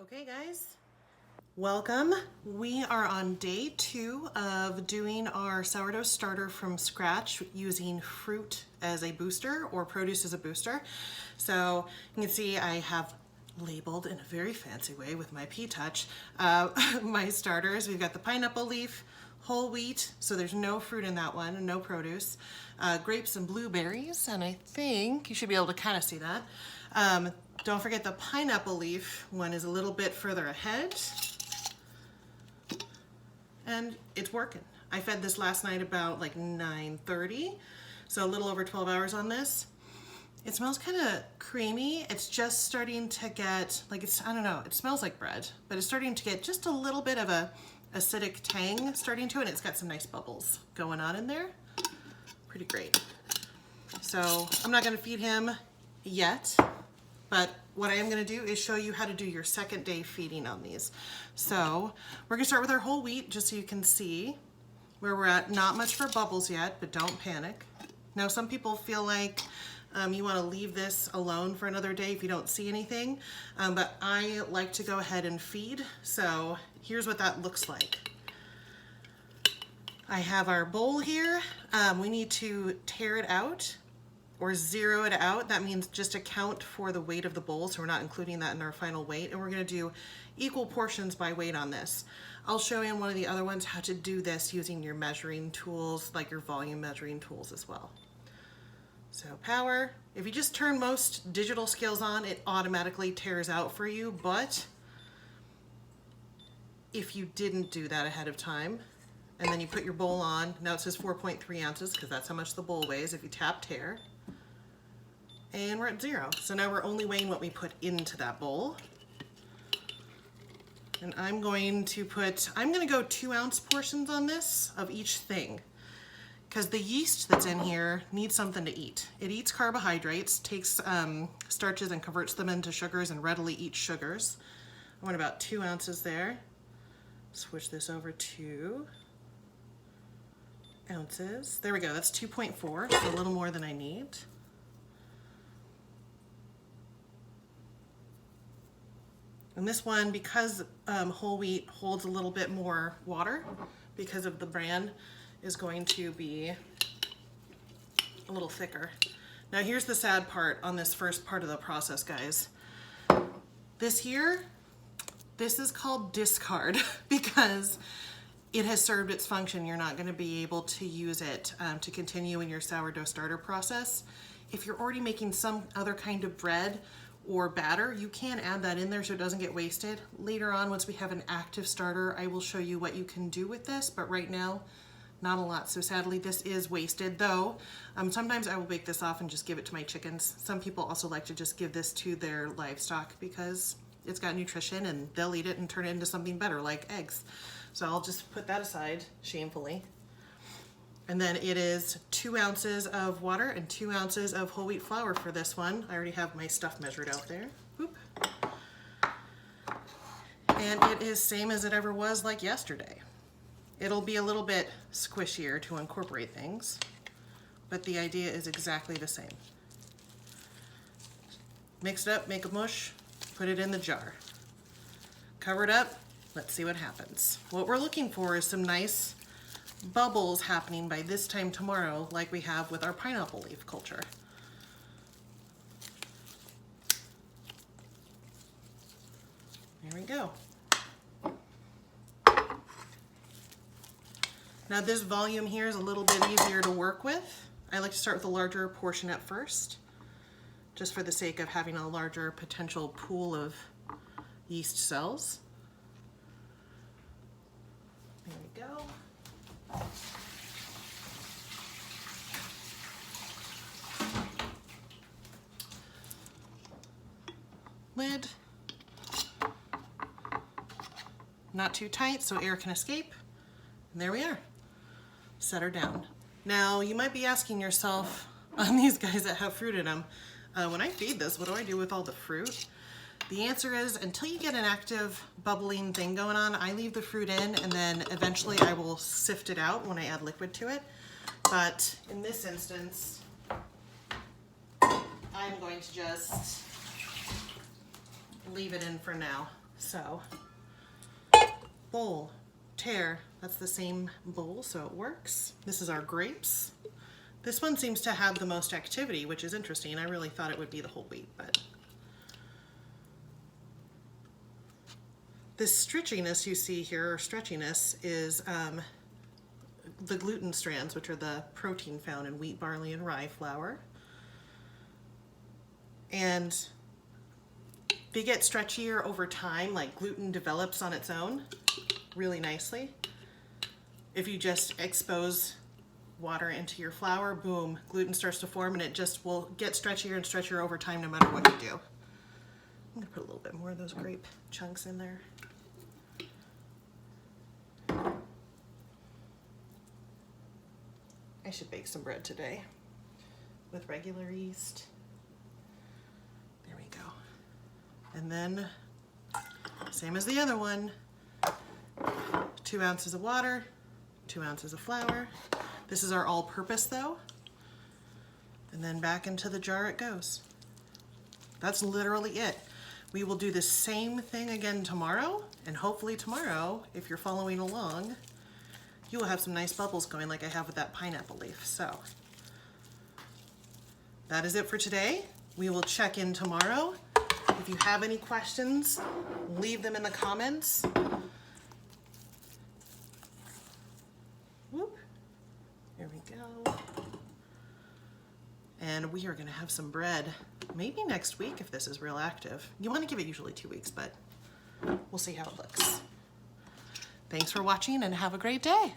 Okay guys, welcome. We are on day 2 of doing our sourdough starter from scratch using fruit as a booster or produce as a booster. So you can see I have labeled in a very fancy way with my P-Touch my starters. We've got the pineapple leaf, whole wheat, so there's no fruit in that one and no produce, grapes and blueberries, and I think you should be able to kind of see that. Don't forget the pineapple leaf one is a little bit further ahead, and it's working. I fed this last night about like 9:30, so a little over 12 hours on this. It smells kind of creamy. It's just starting to get, like, I don't know, it smells like bread, but it's starting to get just a little bit of a acidic tang starting to it. It's got some nice bubbles going on in there. Pretty great. So I'm not gonna feed him yet, but what I am gonna do is show you how to do your second day feeding on these. So we're gonna start with our whole wheat just so you can see where we're at. Not much for bubbles yet, but don't panic. Now some people feel like you want to leave this alone for another day if you don't see anything, but I like to go ahead and feed. So here's what that looks like. I have our bowl here. We need to tear it out or zero it out. That means just account for the weight of the bowl, so we're not including that in our final weight, and we're going to do equal portions by weight on this. I'll show you in one of the other ones how to do this using your measuring tools, like your volume measuring tools as well. So power, if you just turn most digital scales on, it automatically tears out for you, but if you didn't do that ahead of time, and then you put your bowl on, now it says 4.3 ounces because that's how much the bowl weighs if you tap tear, and we're at 0. So now we're only weighing what we put into that bowl. And I'm going to go 2-ounce portions on this of each thing, because the yeast that's in here needs something to eat. It eats carbohydrates, takes starches and converts them into sugars and readily eats sugars. I want about 2 ounces there. Switch this over to ounces. There we go, that's 2.4, so a little more than I need. And this one, because whole wheat holds a little bit more water because of the bran, is going to be a little thicker. Now here's the sad part on this first part of the process, guys. This is called discard because it has served its function. You're not going to be able to use it to continue in your sourdough starter process. If you're already making some other kind of bread or batter, you can add that in there so it doesn't get wasted. Later on, once we have an active starter, I will show you what you can do with this, but right now, not a lot. So sadly, this is wasted, though. Sometimes I will bake this off and just give it to my chickens. Some people also like to just give this to their livestock because it's got nutrition and they'll eat it and turn it into something better, like eggs. So I'll just put that aside, shamefully. And then it is 2 ounces of water and 2 ounces of whole wheat flour for this one. I already have my stuff measured out there. Whoop. And it is same as it ever was like yesterday. It'll be a little bit squishier to incorporate things, but the idea is exactly the same. Mix it up, make a mush, put it in the jar. Cover it up, let's see what happens. What we're looking for is some nice bubbles happening by this time tomorrow, like we have with our pineapple leaf culture. There we go. Now this volume here is a little bit easier to work with. I like to start with a larger portion at first, just for the sake of having a larger potential pool of yeast cells. There we go. Lid. Not too tight so air can escape. And there we are. Set her down. Now you might be asking yourself on these guys that have fruit in them, when I feed this, what do I do with all the fruit? The answer is, until you get an active bubbling thing going on, I leave the fruit in and then eventually I will sift it out when I add liquid to it. But in this instance, I'm going to just leave it in for now. So, bowl, tare, that's the same bowl, so it works. This is our grapes. This one seems to have the most activity, which is interesting. I really thought it would be the whole wheat, but this stretchiness you see here, or stretchiness, is the gluten strands, which are the protein found in wheat, barley, and rye flour. And they get stretchier over time, like gluten develops on its own really nicely. If you just expose water into your flour, boom, gluten starts to form, and it just will get stretchier and stretchier over time no matter what you do. I'm gonna put a little bit more of those grape chunks in there. I should bake some bread today with regular yeast. There we go. And then, same as the other one, 2 ounces of water, 2 ounces of flour. This is our all-purpose though. And then back into the jar it goes. That's literally it. We will do the same thing again tomorrow, and hopefully tomorrow, if you're following along, you will have some nice bubbles going like I have with that pineapple leaf. So that is it for today. We will check in tomorrow. If you have any questions, leave them in the comments. Whoop. There we go. And we are gonna have some bread maybe next week if this is real active. You wanna give it usually 2 weeks, but we'll see how it looks. Thanks for watching and have a great day.